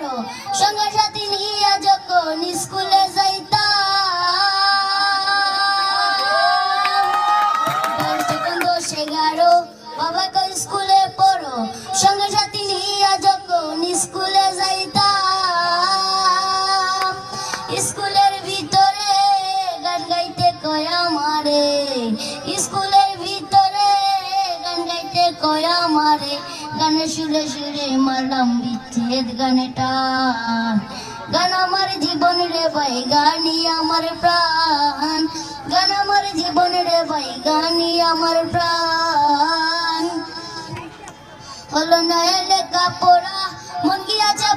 পড়ো সঙ্গে সাথী নিয়ে যখন স্কুলে যাইতাম যখন 10-11 বাবা কই স্কুলে পড়ো সঙ্গে সাথী নিয়ে যখন স্কুলে যাইতাম স্কুলের ভিতরে গান গাইতে কয় আমারে স্কুলের ভিতরে গান গাইতে কয় আমারে গানে সুরে সুরে মারলাম বিচ্ছেদ গানে টান গান আমার জীবন রে ভাই গানই আমার প্রাণ গান আমার জীবন রে ভাই গানই আমার প্রাণ হলো না লেখা পড়া মন কি আছে